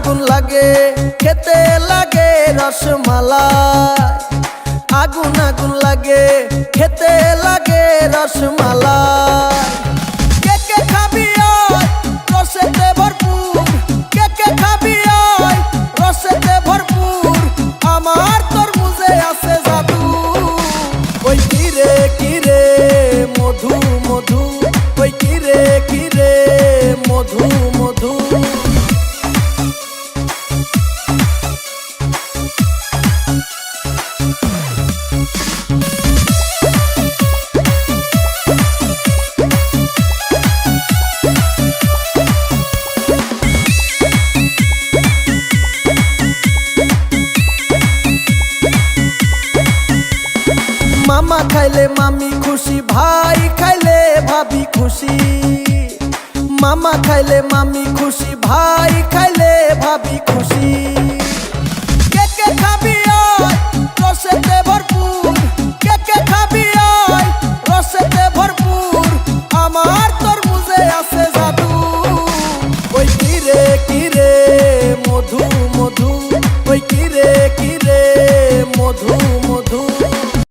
আগুন লাগে খেতে লাগে রসমালাই, আগুন আগুন লাগে খেতে লাগে রসমালাই। কে কে খাবি আয় রসেতে ভরপুর, কে কে খাবি আয় রসেতে ভরপুর, আমার তরমুজে আছে জাদু। ওই কিরে কিরে মধু মধু, ওই কিরে কিরে মধু মধু। মামা খাইলে মামি খুশি, ভাই খাইলে ভাবি খুশি। মামা খাইলে মামি খুশি, ভাই খাইলে ভাবি খুশি। কে কে খাবি আয় রসেতে ভরপুর, কে কে খাবি আয় রসেতে ভরপুর, আমার তরমুজে আছে জাদু। ওই কিরে কিরে মধু মধু, ওই কিরে কিরে মধু মধু।